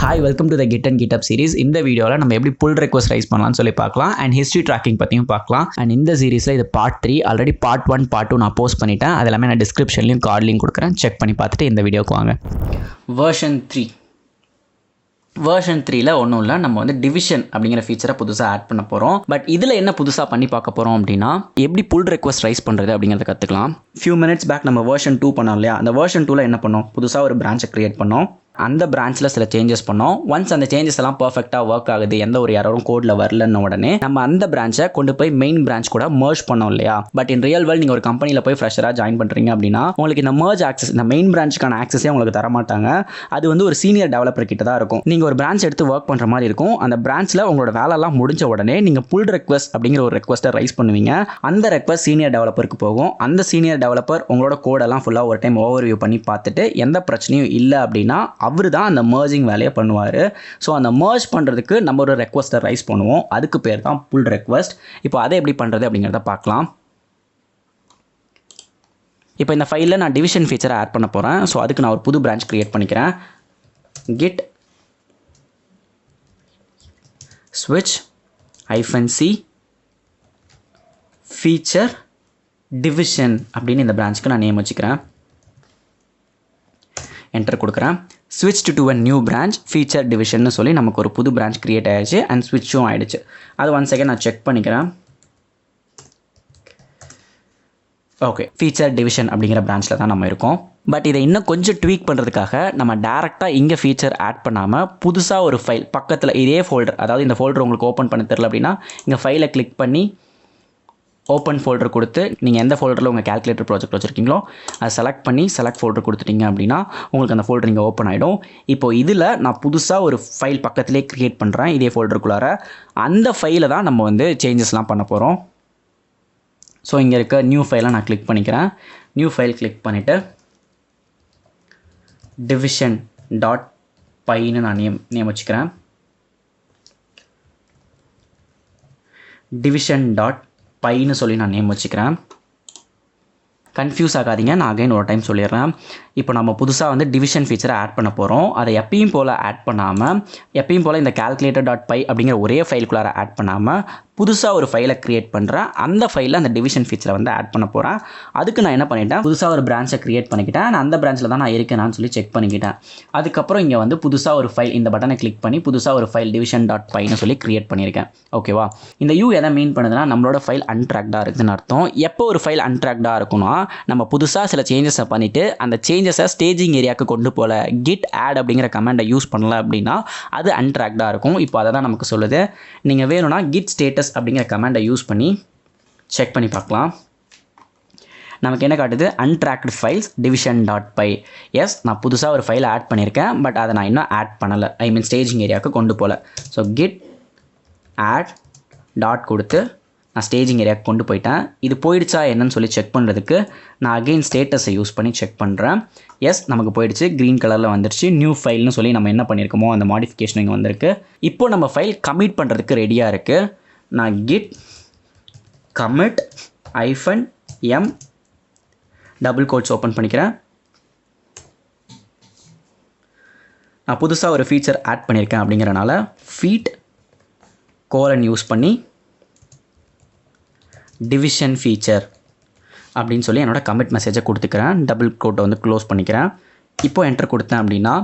Hi, welcome to the Git and GitHub series. இந்த வீடியோவில் நம்ம எப்படி pull request ரைஸ் பண்ணலாம்னு சொல்லி பார்க்கலாம் அண்ட் ஹிஸ்ட்ரி ட்ராக்கிங் பற்றியும் பார்க்கலாம். அண்ட் இந்த சீரீஸில் இது பார்ட் 3, ஆல்ரெடி பார்ட் 1 பார்ட் 2 நான் போஸ்ட் பண்ணிட்டேன். அது எல்லாமே நான் டிஸ்கிரிப்ஷன்லையும் கார்ட்லையும் கொடுக்குறேன், செக் பண்ணி பார்த்துட்டு இந்த வீடியோக்கு வாங்க. வெர்ஷன் 3ல ஒன்றும் இல்லை, நம்ம வந்து டிவிஷன் அப்படிங்கிற ஃபீச்சரை புதுசாக ஆட் பண்ண போகிறோம். பட் இதில் என்ன புதுசாக பண்ணி பார்க்க போகிறோம் அப்படின்னா, எப்படி புல் ரெக்வஸ்ட் ரைஸ் பண்ணுறது அப்படிங்கிறத கற்றுக்கலாம். ஃபியூ மினிட்ஸ் பேக் நம்ம வெர்ஷன் 2 பண்ணோம் இல்லையா, அந்த வெர்ஷன் 2ல் என்ன பண்ணோம், புதுசாக ஒரு பிரான்ச்சை க்ரியேட் பண்ணோம். அந்த பிரான்ச்சில் சில சேஞ்சஸ் பண்ணோம். ஒன்ஸ் அந்த சேஞ்சஸ் எல்லாம் பர்ஃபெக்டாக ஒர்க் ஆகுது, எந்த ஒரு எரரும் கோடில் வரலன்னு உடனே நம்ம அந்த பிரான்ச்சை கொண்டு போய் மெயின் பிரான்ச் கூட மர்ஜ் பண்ணோம் இல்லையா. பட் இன் ரியல் வேர்ல்ட் நீங்கள் ஒரு கம்பெனியில் போய் ஃப்ரெஷராக ஜாயின் பண்ணுறீங்க அப்படின்னா உங்களுக்கு இந்த மர்ஜ் ஆக்சஸ், இந்த மெயின் பிரான்ச்சுக்கான ஆக்சஸே உங்களுக்கு தரமாட்டாங்க. அது வந்து ஒரு சீனியர் டெவலப்பர் கிட்ட தான் இருக்கும். நீங்கள் ஒரு பிரான்ச் எடுத்து ஒர்க் பண்ணுற மாதிரி இருக்கும். அந்த பிரான்ச்சில் உங்களோட வேலைலாம் முடிஞ்ச உடனே நீங்கள் புல் ரெக்வஸ்ட் அப்படிங்கிற ஒரு ரெக்வஸ்ட்டை ரைஸ் பண்ணுவீங்க. அந்த ரெக்வஸ்ட் சீனியர் டெவலப்பருக்கு போகும். அந்த சீனியர் டெவலப்பர் உங்களோட கோடெல்லாம் ஃபுல்லாக ஒரு டைம் ஓவர்வியூ பண்ணி பார்த்துட்டு எந்த பிரச்சனையும் இல்லை அப்படின்னா அவர் தான் அந்த மர்ஜிங் வேலையை பண்ணுவார். ஸோ அந்த மர்ஜ் பண்ணுறதுக்கு நம்ம ஒரு ரெக்வஸ்ட்டை ரைஸ் பண்ணுவோம். அதுக்கு பேர் தான் புல் ரெக்வஸ்ட். இப்போ அதை எப்படி பண்ணுறது அப்படிங்கிறத பார்க்கலாம். இப்போ இந்த ஃபைலில் நான் டிவிஷன் ஃபீச்சரை ஆட் பண்ண போகிறேன். ஸோ அதுக்கு நான் ஒரு புது பிரான்ச் க்ரியேட் பண்ணிக்கிறேன். git switch -c feature division அப்படின்னு இந்த பிரான்ச்சுக்கு நான் நேம் வச்சுக்கிறேன். என்டர் கொடுக்குறேன். switched to a new branch feature division சொல்லி நமக்கு ஒரு புது பிரான்ச் கிரியேட் ஆயிடுச்சு அண்ட் ஸ்விட்சும் ஆயிடுச்சு. அது ஒன் செகண்ட் நான் செக் பண்ணிக்கிறேன். ஓகே, ஃபீச்சர் டிவிஷன் அப்படிங்கிற பிரான்ச்சில் தான் நம்ம இருக்கோம். பட் இதை இன்னும் கொஞ்சம் ட்வீக் பண்ணுறதுக்காக நம்ம டேரெக்டாக இங்கே ஃபீச்சர் ஆட் பண்ணாமல் புதுசாக ஒரு ஃபைல் பக்கத்தில் இதே ஃபோல்டர், அதாவது இந்த ஃபோல்டர் உங்களுக்கு ஓப்பன் பண்ண தெரியல அப்படின்னா இங்கே ஃபைலை கிளிக் பண்ணி ஓப்பன் ஃபோல்டர் கொடுத்து நீங்கள் எந்த ஃபோல்டரில் உங்கள் கால்குலேட்டர் ப்ராஜெக்ட் வச்சுருக்கீங்களோ அதை செலக்ட் பண்ணி செலக்ட் ஃபோல்டர் கொடுத்துட்டீங்க அப்படின்னா உங்களுக்கு அந்த ஃபோல்டர் இங்கே ஓப்பன் ஆகிடும். இப்போது இதில் நான் புதுசாக ஒரு ஃபைல் பக்கத்திலே க்ரியேட் பண்ணுறேன் இதே ஃபோல்டருக்குள்ளார. அந்த ஃபைலை தான் நம்ம வந்து சேஞ்சஸ்லாம் பண்ண போகிறோம். ஸோ இங்கே இருக்க நியூ ஃபைலை நான் கிளிக் பண்ணிக்கிறேன். நியூ ஃபைல் கிளிக் பண்ணிவிட்டு division.pyன்னு நான் நேம் வச்சுக்கிறேன். division.pyன்னு சொல்லி நான் நேம் வச்சுக்கிறேன். கன்ஃபியூஸ் ஆகாதீங்க, நான் அகைன் ஒரு டைம் சொல்லிடுறேன். இப்போ நம்ம புதுசாக வந்து டிவிஷன் ஃபீச்சரை ஆட் பண்ண போகிறோம். அதை எப்பயும் போல் ஆட் பண்ணாமல், எப்பயும் போல் இந்த calculator.py அப்படிங்கிற ஒரே ஃபைலுக்குள்ளார ஆட் பண்ணாமல் புதுசாக ஒரு ஃபைலை க்ரியேட் பண்ணுறேன். அந்த ஃபைலில் அந்த டிவிஷன் ஃபீச்சரை வந்து ஆட் பண்ண போகிறேன். அதுக்கு நான் என்ன பண்ணிட்டேன், புதுசாக ஒரு பிரான்ச்சை க்ரியேட் பண்ணிக்கிட்டேன். நான் அந்த பிரான்ச்சில் தான் நான் இருக்கேனான்னு சொல்லி செக் பண்ணிக்கிட்டேன். அதுக்கப்புறம் இங்கே வந்து புதுசாக ஒரு ஃபைல், இந்த பட்டனை கிளிக் பண்ணி புதுசாக ஒரு ஃபைல் division.pyன்னு சொல்லி க்ரியேட் பண்ணியிருக்கேன். ஓகேவா, இந்த யூ எதை மீன் பண்ணுதுன்னா நம்மளோட ஃபைல் அன்ட்ராக்டாக இருக்குதுன்னு அர்த்தம். எப்போ ஒரு ஃபைல் அன்ட்ராக்டாக இருக்குன்னா நம்ம புதுசாக சில சேஞ்சஸை பண்ணிவிட்டு அந்த சேஞ்சஸை ஸ்டேஜிங் ஏரியாவுக்கு கொண்டு போகல, git add அப்படிங்கிற கமெண்டை யூஸ் பண்ணல அப்படின்னா அது அன்ட்ராக்டாக இருக்கும். இப்போ அதை தான் நமக்கு சொல்லுது. நீங்கள் வேணும்னா git status அப்படிங்கிற கமெண்டை யூஸ் பண்ணி செக் பண்ணி பார்க்கலாம். நமக்கு என்ன காட்டுது, untracked files division.py. எஸ், நான் புதுசாக ஒரு ஃபைலை ஆட் பண்ணியிருக்கேன். பட் அதை நான் இன்னும் ஆட் பண்ணலை, ஐ மீன் ஸ்டேஜிங் ஏரியாவுக்கு கொண்டு போகல. ஸோ git add டாட் கொடுத்து நான் ஸ்டேஜிங் ஏரியாவுக்கு கொண்டு போயிட்டேன். இது போயிடுச்சா என்னன்னு சொல்லி செக் பண்ணுறதுக்கு நான் அகெயின் ஸ்டேட்டஸை யூஸ் பண்ணி செக் பண்ணுறேன். எஸ், நமக்கு போயிடுச்சு, க்ரீன் கலரில் வந்துருச்சு. நியூ ஃபைல்னு சொல்லி நம்ம என்ன பண்ணியிருக்கோமோ அந்த மாடிஃபிகேஷன் இங்கே வந்திருக்கு. இப்போ நம்ம ஃபைல் கமிட் பண்ணுறதுக்கு ரெடியாக இருக்குது. நான் git commit -m double quotes open பண்ணிக்கிறேன். நான் புதுசாக ஒரு ஃபீச்சர் ஆட் பண்ணியிருக்கேன் அப்படிங்கிறனால feat கோலன் யூஸ் பண்ணி டிவிஷன் ஃபீச்சர் அப்படின்னு சொல்லி என்னோட கமிட் மெசேஜை கொடுத்துக்கிறேன். டபுள் கோட்டை வந்து க்ளோஸ் பண்ணிக்கிறேன். இப்போ என்டர் கொடுத்தேன் அப்படின்னா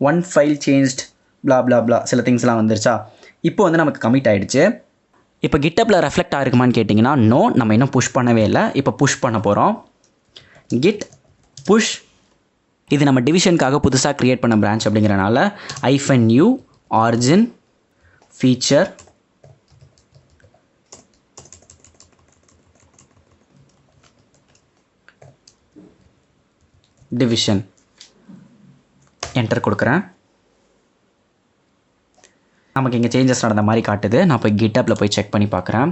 one file changed blah blah blah சில திங்ஸ்லாம் வந்துருச்சா. இப்போ வந்து நமக்கு கமிட் ஆகிடுச்சு. இப்போ கிட்டப்பில் ரெஃப்ளெக்ட் ஆகிருக்குமான்னு கேட்டிங்கன்னா நோ, நம்ம இன்னும் புஷ் பண்ணவே இல்லை. இப்போ புஷ் பண்ண போகிறோம். git push, இது நம்ம டிவிஷனுக்காக புதுசாக க்ரியேட் பண்ண பிரான்ச் அப்படிங்கிறனால -u origin feature division enter கொடுக்குறேன். நமக்கு இங்கே சேஞ்சஸ் நடந்த மாதிரி காட்டுது. நான் போய் கிட்டப்பில் போய் செக் பண்ணி பார்க்குறேன்.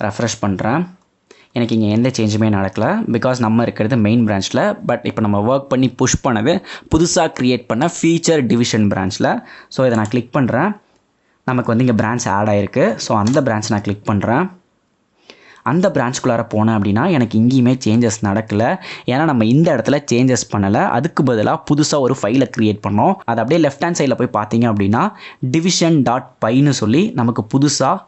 ரெஃப்ரெஷ் பண்ணுறேன். எனக்கு இங்கே எந்த சேஞ்சுமே நடக்கலை, பிகாஸ் நம்ம இருக்கிறது மெயின் பிரான்ச்சில். பட் இப்போ நம்ம ஒர்க் பண்ணி புஷ் பண்ணது புதுசாக க்ரியேட் பண்ண ஃபீச்சர் டிவிஷன் பிரான்ச்சில். ஸோ இதை நான் கிளிக் பண்ணுறேன். நமக்கு வந்து இங்கே பிரான்ச் ஆட் ஆகிருக்கு. ஸோ அந்த பிரான்ச் நான் கிளிக் பண்ணுறேன். அந்த பிரான்ச்சுக்குள்ளார போனேன் அப்படின்னா எனக்கு இங்கேயுமே சேஞ்சஸ் நடக்கலை. ஏன்னா நம்ம இந்த இடத்துல சேஞ்சஸ் பண்ணலை. அதுக்கு பதிலாக புதுசாக ஒரு ஃபைலை க்ரியேட் பண்ணோம். அது அப்படியே லெஃப்ட் ஹேண்ட் சைடில் போய் பார்த்தீங்க அப்படின்னா division.pyன்னு சொல்லி நமக்கு புதுசாக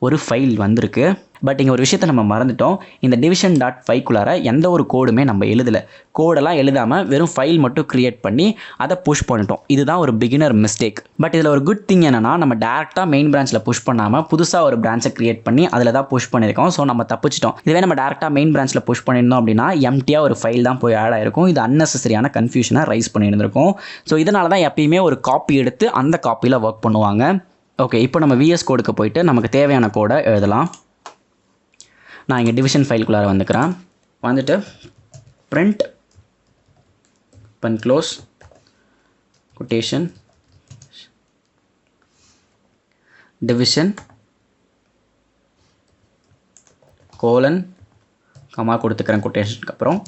ஒரு ஃபைல் வந்திருக்கு. பட் இங்கே ஒரு விஷயத்தை நம்ம மறந்துட்டோம். இந்த division.pyக்குள்ளார எந்த ஒரு கோடுமே நம்ம எழுதலை. கோடெல்லாம் எழுதாமல் வெறும் ஃபைல் மட்டும் க்ரியேட் பண்ணி அதை புஷ் பண்ணிட்டோம். இதுதான் ஒரு பிகினர் மிஸ்டேக். பட் இதில் ஒரு குட் திங் என்னென்னா நம்ம டேரெக்டாக மெயின் பிரான்ச்சில் புஷ் பண்ணாமல் புதுசாக ஒரு பிரான்ச்சை க்ரியேட் பண்ணி அதில் தான் புஷ் பண்ணியிருக்கோம். ஸோ நம்ம தப்பிச்சிட்டோம். இதுவே நம்ம டேரெக்டாக மெயின் பிரான்ச்சில் புஷ் பண்ணியிருந்தோம் அப்படின்னா எம்டியாக ஒரு ஃபைல் தான் போய் ஆட் ஆகிருக்கும். இது அன்னெசரியான கன்ஃபியூஷனை ரைஸ் பண்ணியிருந்திருக்கும். ஸோ இதனால தான் எப்பயுமே ஒரு காப்பி எடுத்து அந்த காப்பியில் ஒர்க் பண்ணுவாங்க. ஓகே, இப்போ நம்ம விஎஸ் கோடுக்கு போயிட்டு நமக்கு தேவையான கோடை எழுதலாம். நான் இங்கே டிவிஷன் ஃபைலுக்குள்ளார வந்துக்கிறேன். வந்துட்டு print close quotation division colon comma கொடுத்துக்கிறேன் கொட்டேஷனுக்கு அப்புறம்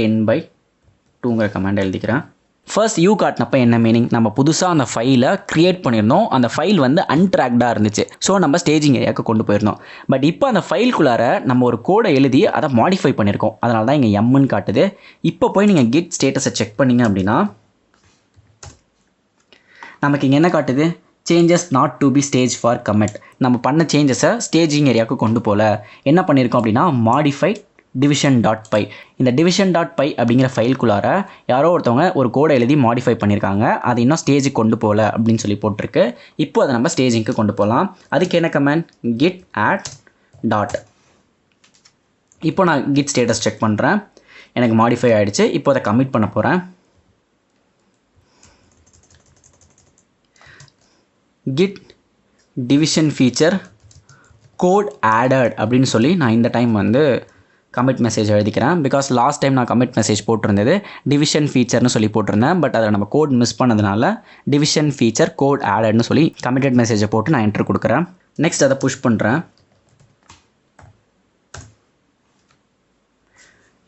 10/2ங்கிற கமாண்ட் எழுதிக்கிறேன். ஃபர்ஸ்ட் யூ காட்டினப்போ என்ன மீனிங், நம்ம புதுசாக அந்த ஃபைலை க்ரியேட் பண்ணியிருந்தோம். அந்த ஃபைல் வந்து அன்ட்ராக்டாக இருந்துச்சு. ஸோ நம்ம ஸ்டேஜிங் ஏரியாவுக்கு கொண்டு போயிருந்தோம். பட் இப்போ அந்த ஃபைலுக்குள்ளார நம்ம ஒரு கோடை எழுதி அதை மாடிஃபை பண்ணியிருக்கோம். அதனால தான் இங்கே எம்முன்னு காட்டுது. இப்போ போய் நீங்கள் கிட் ஸ்டேட்டஸை செக் பண்ணிங்க அப்படின்னா நமக்கு இங்கே என்ன காட்டுது, changes not to be stage for commit. நம்ம பண்ண சேஞ்சஸை ஸ்டேஜிங் ஏரியாவுக்கு கொண்டு போகல. என்ன பண்ணியிருக்கோம் அப்படின்னா மாடிஃபைட் division.py. இந்த division.py அப்படிங்கிற ஃபைலுக்குள்ளார யாரோ ஒருத்தவங்க ஒரு கோடை எழுதி மாடிஃபை பண்ணியிருக்காங்க. அது இன்னும் ஸ்டேஜுக்கு கொண்டு போகல அப்படின்னு சொல்லி போட்டிருக்கு. இப்போ அதை நம்ம ஸ்டேஜிங்க்கு கொண்டு போகலாம். அதுக்கு என்ன கமெண்ட், git add dot. இப்போ நான் கிட் ஸ்டேட்டஸ் செக் பண்ணுறேன். எனக்கு மாடிஃபை ஆகிடுச்சு. இப்போ அதை கமிட் பண்ண போகிறேன். git division feature code added அப்படின்னு சொல்லி நான் இந்த டைம் வந்து கமிட் மெசேஜ் எழுதிக்கிறேன். பிகாஸ் லாஸ்ட் டைம் நான் கமிட் மெசேஜ் போட்டிருந்தது டிவிஷன் ஃபீச்சர்னு சொல்லி போட்டிருந்தேன். பட் அதில் நம்ம கோட் மிஸ் பண்ணதுனால டிவிஷன் ஃபீச்சர் கோட் ஆடட்னு சொல்லி கமிட்டட் மெசேஜை போட்டு நான் என்ட்ரு கொடுக்குறேன். நெக்ஸ்ட் அதை புஷ் பண்ணுறேன்.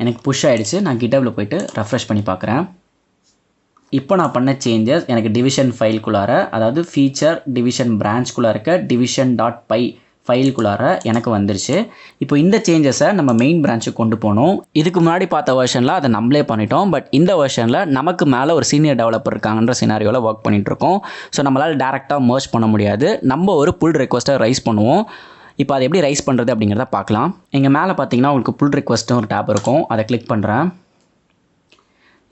எனக்கு புஷ் ஆகிடுச்சு. நான் கிட்டபில் போயிட்டு ரெஃப்ரெஷ் பண்ணி பார்க்குறேன். இப்போ நான் பண்ண சேஞ்சஸ் எனக்கு டிவிஷன் ஃபைல்குள்ளார, அதாவது ஃபீச்சர் டிவிஷன் பிரான்ச்குள்ளே இருக்க division.py ஃபைலுக்குள்ளார எனக்கு வந்துருச்சு. இப்போ இந்த சேஞ்சஸை நம்ம மெயின் பிரான்ச்சுக்கு கொண்டு போகணும். இதுக்கு முன்னாடி பார்த்த வெர்ஷனில் அதை நம்மளே பண்ணிட்டோம். பட் இந்த வெர்ஷனில் நமக்கு மேலே ஒரு சீனியர் டெவலப்பர் இருக்காங்கன்ற சினாரியோவில் ஒர்க் பண்ணிகிட்ருக்கோம். ஸோ நம்மளால் டேரெக்டாக மர்ஜ் பண்ண முடியாது. நம்ம ஒரு புல் ரெக்வஸ்ட்டை ரைஸ் பண்ணுவோம். இப்போ அதை எப்படி ரைஸ் பண்ணுறது அப்படிங்கிறத பார்க்கலாம். இங்கே மேலே பார்த்தீங்கன்னா உங்களுக்கு புல் ரெக்வஸ்ட்னு ஒரு டேப் இருக்கும். அதை கிளிக் பண்ணுறேன்.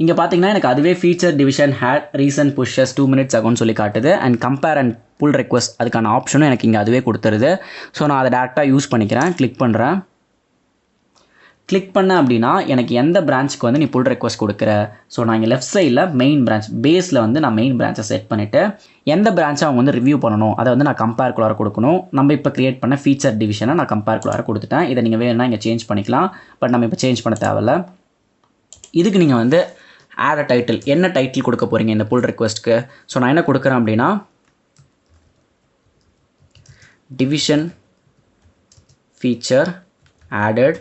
இங்கே பார்த்தீங்கன்னா எனக்கு அதுவே feature division had recent pushes 2 minutes அகோன்னு சொல்லி காட்டுது. And compare and pull request அதுக்கான ஆப்ஷனும் எனக்கு இங்கே அதுவே கொடுத்துருது. ஸோ நான் அதை டேரெக்டாக யூஸ் பண்ணிக்கிறேன். கிளிக் பண்ணுறேன். கிளிக் பண்ணேன் அப்படின்னா எனக்கு எந்த பிரான்ச்சுக்கு வந்து நீ புல் ரெக்வஸ்ட் கொடுக்குற. ஸோ நான் இங்கே லெஃப்ட் சைடில் மெயின் பிரான்ச் பேஸில் வந்து நான் மெயின் பிரான்ச்சை செட் பண்ணிவிட்டு எந்த பிரான்ச்சை அவங்க வந்து ரிவ்யூ பண்ணணும் அதை வந்து நான் கம்பேர்க்குள்ளார கொடுக்கணும். நம்ம இப்போ க்ரியேட் பண்ண ஃபீச்சர் டிவிஷனை நான் கம்பேர்க்குள்ளார கொடுத்துட்டேன். இதை நீங்கள் வேணும்னா இங்கே சேஞ்ச் பண்ணிக்கலாம். பட் நம்ம இப்போ சேஞ்ச் பண்ண தேவையில்ல. இதுக்கு நீங்கள் வந்து ஆட் அ டைட்டில், என்ன டைட்டில் கொடுக்க போகிறீங்க இந்த புல் ரெக்வஸ்ட்டுக்கு. ஸோ நான் என்ன கொடுக்குறேன் அப்படின்னா division feature added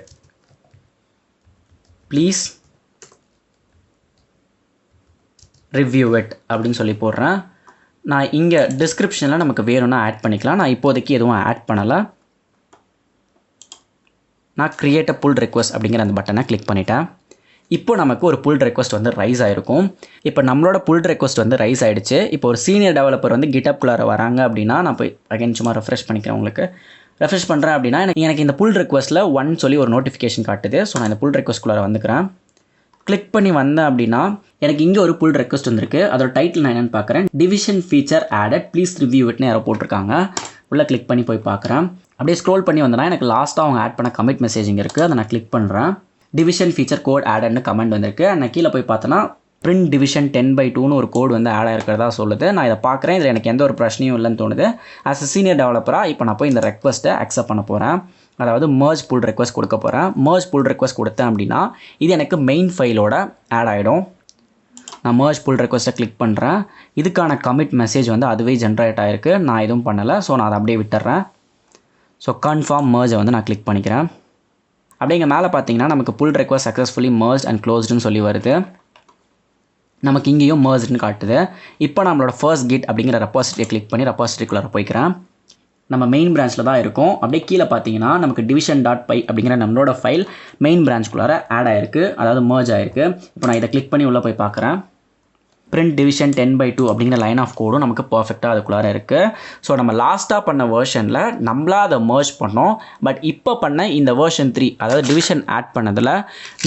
please review it அப்படின்னு சொல்லி போடுறேன். நான் இங்கே டிஸ்கிரிப்ஷனில் நமக்கு வேணும்னா ஆட் பண்ணிக்கலாம். நான் இப்போதைக்கு எதுவும் ஆட் பண்ணலை. நான் கிரியேட் அ புல் ரெக்வஸ்ட் அப்படிங்கிற அந்த பட்டனை கிளிக் பண்ணிட்டேன். இப்போ நமக்கு ஒரு புல் ரெக்வஸ்ட் வந்து ரைஸ் ஆகிருக்கும். இப்போ நம்மளோட புல் ரெக்வஸ்ட் வந்து ரைஸ் ஆகிடுச்சு. இப்போ ஒரு சீனியர் டெவலப்பர் வந்து கிட்டப்குள்ளார வராங்க அப்படின்னா நான் போய் அகைன் சும்மா ரெஃப்ரெஷ் பண்ணிக்கிறேன். உங்களுக்கு ரெஃப்ரெஷ் பண்ணுறேன் அப்படின்னா எனக்கு இந்த புல் ரெக்வஸ்ட்டில் 1 சொல்லி ஒரு நோட்டிஃபிகேஷன் காட்டுது. ஸோ நான் இந்த புல் ரெக்வஸ்ட்குள்ளார வந்துக்கிறேன். கிளிக் பண்ணி வந்தேன் அப்படின்னா எனக்கு இங்கே ஒரு புல் ரெக்வஸ்ட் வந்திருக்கு. அதோட டைட்டில் நான் என்னென்னு பார்க்குறேன். Division feature added please review இட்னு யாரோ போட்டிருக்காங்க. உள்ளே கிளிக் பண்ணி போய் பார்க்குறேன். அப்படியே ஸ்க்ரோல் பண்ணி வந்தேன்னா எனக்கு லாஸ்ட்டாக அவங்க ஆட் பண்ண கமிட் மெசேஜிங் இருக்குது. அதை நான் கிளிக் பண்ணுறேன். டிவிஷன் ஃபீச்சர் கோட் ஆடட்னு கமெண்ட் வந்திருக்கு. நான் கீழே போய் பார்த்தேன்னா print division 10/2ன்னு ஒரு கோட் வந்து ஆட் ஆகிருக்கிறதா சொல்லுது. நான் இதை பார்க்குறேன். இதில் எனக்கு எந்த ஒரு பிரச்சனையும் இல்லைன்னு தோணுது. ஆஸ் அ சீனியர் டெவலப்பராக இப்போ நான் போய் இந்த ரெக்வஸ்ட்டை அக்செப்ட் பண்ண போகிறேன். அதாவது merge pull request கொடுக்க போகிறேன். merge pull request கொடுத்தேன் அப்படின்னா இது எனக்கு மெயின் ஃபைலோட ஆட் ஆகிடும். நான் merge pull requestை கிளிக் பண்ணுறேன். இதுக்கான கமிட் மெசேஜ் வந்து அதுவே ஜென்ரேட் ஆகிருக்கு. நான் எதுவும் பண்ணலை. ஸோ நான் அதை அப்படியே விட்டுறேன். ஸோ கன்ஃபார்ம் merge வந்து நான் கிளிக் பண்ணிக்கிறேன். அப்படியே இங்கே மேலே பார்த்தீங்கன்னா நமக்கு புல் ரெக்வஸ்ட் சக்ஸஸ்ஃபுல்லி merged அண்ட் க்ளோஸ்டுன்னு சொல்லி வருது. நமக்கு இங்கேயும் mergedன்னு காட்டுது. இப்போ நம்மளோட ஃபர்ஸ்ட் கிட் அப்படிங்கிற ரெப்பாசிட்டரியை கிளிக் பண்ணி ரெப்பாசிட்டரிக்குள்ளார போய்க்கிறேன். நம்ம மெயின் பிரான்ச்சில் தான் இருக்கும். அப்படியே கீழே பார்த்தீங்கன்னா நமக்கு division.py அப்படிங்கிற நம்மளோட ஃபைல் மெயின் பிரான்ச்குள்ளார ஆட் ஆயிருக்கு, அதாவது merge ஆயிருக்கு. இப்போ நான் இதை கிளிக் பண்ணி உள்ளே போய் பார்க்குறேன். print division 10/2 அப்படிங்கிற லைன் ஆஃப் கோடும் நமக்கு பர்ஃபெக்டாக அதுக்குள்ளார இருக்குது. ஸோ நம்ம லாஸ்ட்டாக பண்ண வேர்ஷனில் நம்மளா அதை merge பண்ணோம். பட் இப்போ பண்ண இந்த வேர்ஷன் 3 அதாவது டிவிஷன் ஆட் பண்ணதில்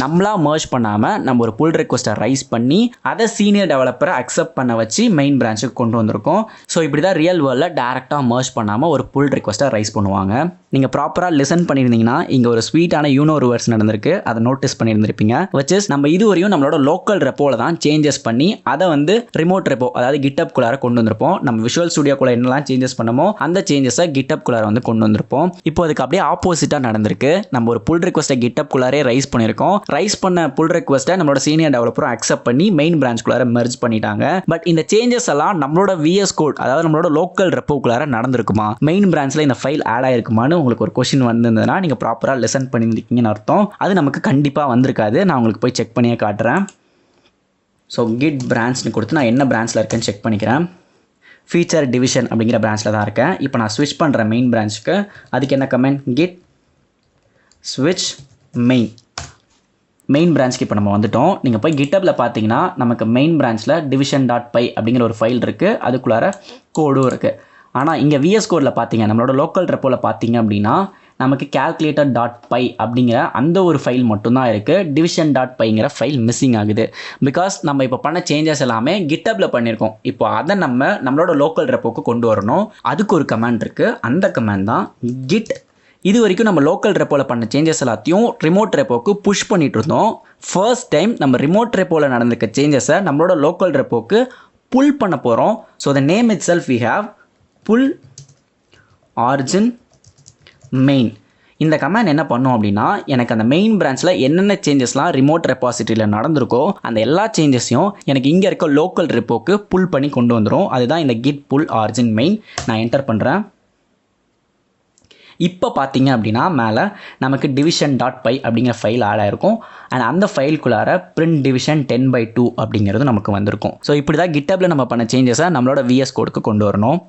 நம்மளா merge பண்ணாமல் நம்ம ஒரு புல் ரெக்வஸ்ட்டை ரைஸ் பண்ணி அதை சீனியர் டெவலப்பரை அக்செப்ட் பண்ண வச்சு மெயின் பிரான்ச்சுக்கு கொண்டு வந்திருக்கோம். ஸோ இப்படி தான் ரியல் வேர்ல்டில் டேரெக்டாக merge பண்ணாமல் ஒரு புல் ரெக்வஸ்ட்டை ரைஸ் பண்ணுவாங்க. நீங்கள் ப்ராப்பராக லிசன் பண்ணியிருந்தீங்கன்னா இங்கே ஒரு ஸ்வீட்டான யூனோ ரிவர்ஸ் நடந்திருக்கு, அதை நோட்டீஸ் பண்ணியிருந்திருப்பீங்க. which is நம்ம இதுவரையும் நம்மளோட லோக்கல் ரெப்போவில் தான் சேஞ்சஸ் பண்ணி அதை வந்து ரிமோட் ரெப்போ அதாவது கிட்டப் குள்ளார கொண்டு வந்திருப்போம். நம்ம விஷுவல் ஸ்டுடியோக்குள்ள என்னெல்லாம் சேஞ்சஸ் பண்ணமோ அந்த சேஞ்சஸை கிட்டப் குள்ளார வந்து கொண்டு வந்திருப்போம். இப்போ அதுக்கு அப்படியே ஆப்போசிட்டாக நடந்திருக்கு. நம்ம ஒரு புல் ரெக்வஸ்ட்டை கிட்டப் குள்ளாரே ரைஸ் பண்ணியிருக்கோம். ரைஸ் பண்ண புல் ரெக்வஸ்ட்டை நம்மளோட சீனியர் டெவலப்பரும் அக்செப்ட் பண்ணி மெயின் பிரான்ச்குள்ளார மெர்ஜ் பண்ணிட்டாங்க. பட் இந்த சேஞ்சஸ் எல்லாம் நம்மளோட VS கோட் அதாவது நம்மளோட லோக்கல் ரெப்போக்குள்ளார நடந்திருக்குமா, மெயின் பிரான்ச்சில் இந்த ஃபைல் ஆட் ஆயிருக்குமான்னு உங்களுக்கு ஒரு கொஸ்டின் வந்திருந்ததுன்னா நீங்கள் ப்ராப்பராக லிசன் பண்ணியிருக்கீங்கன்னு அர்த்தம். அது நமக்கு கண்டிப்பாக வந்திருக்காது. நான் உங்களுக்கு போய் செக் பண்ணியே காட்டுறேன். ஸோ கிட் பிரான்ச்னு கொடுத்து நான் என்ன பிரான்ச்சில் இருக்கேன்னு செக் பண்ணிக்கிறேன். ஃபீச்சர் டிவிஷன் அப்படிங்கிற பிரான்ச்சில் தான் இருக்கேன். இப்போ நான் ஸ்விட்ச் பண்ணுறேன் மெயின் பிரான்ச்சுக்கு. அதுக்கு என்ன கமெண்ட், கிட் ஸ்விட்ச் மெயின் பிரான்ச்சுக்கு இப்போ நம்ம வந்துட்டோம். நீங்கள் போய் கிட்டப்பில் பார்த்தீங்கன்னா நமக்கு மெயின் பிரான்ச்சில் division.py அப்படிங்கிற ஒரு ஃபைல் இருக்குது, அதுக்குள்ளார கோடும் இருக்குது. ஆனால் இங்கே VS கோடில் பார்த்தீங்க நம்மளோட லோக்கல் ரெப்போவில் பார்த்தீங்க அப்படின்னா நமக்கு calculator.py அப்படிங்கிற அந்த ஒரு ஃபைல் மட்டும்தான் இருக்குது. division.pyங்கிற ஃபைல் மிஸ்ஸிங் ஆகுது. பிகாஸ் நம்ம இப்போ பண்ண சேஞ்சஸ் எல்லாமே கிட்டப்பில் பண்ணியிருக்கோம். இப்போ அதை நம்மளோட லோக்கல் ரெப்போக்கு கொண்டு வரணும். அதுக்கு ஒரு கமாண்ட் இருக்குது. அந்த கமாண்ட் தான் கிட். இது வரைக்கும் நம்ம லோக்கல் ரெப்போவில் பண்ண சேஞ்சஸ் எல்லாத்தையும் ரிமோட் ரெப்போக்கு புஷ் பண்ணிட்டு இருந்தோம். ஃபர்ஸ்ட் டைம் நம்ம ரிமோட் ரெப்போவில் நடந்திருக்க சேஞ்சஸை நம்மளோட லோக்கல் ரெப்போக்கு புல் பண்ண போகிறோம். So the name itself we have pull origin main. இந்த கமாண்ட் என்ன பண்ணும் அப்படின்னா எனக்கு அந்த மெயின் பிரான்ச்சில் என்னென்ன சேஞ்சஸ்லாம் ரிமோட் ரெப்பாசிட்டரியில் நடந்திருக்கோ அந்த எல்லா சேஞ்சஸையும் எனக்கு இங்கே இருக்க லோக்கல் ரெப்போக்கு புல் பண்ணி கொண்டு வந்துடும். அதுதான் இந்த கிட் புல் ஆரிஜின் மெயின். நான் என்டர் பண்ணுறேன். இப்போ பார்த்தீங்க அப்படின்னா மேலே நமக்கு division.py அப்படிங்கிற ஃபைல் ஆட் ஆயிருக்கும். அண்ட் அந்த ஃபைலுக்குள்ளார print division 10/2 அப்படிங்கிறது நமக்கு வந்திருக்கும். ஸோ இப்படி தான் கிட்டப்பில் நம்ம பண்ண சேஞ்சஸை நம்மளோட VS கோடுக்கு கொண்டு வரணும்.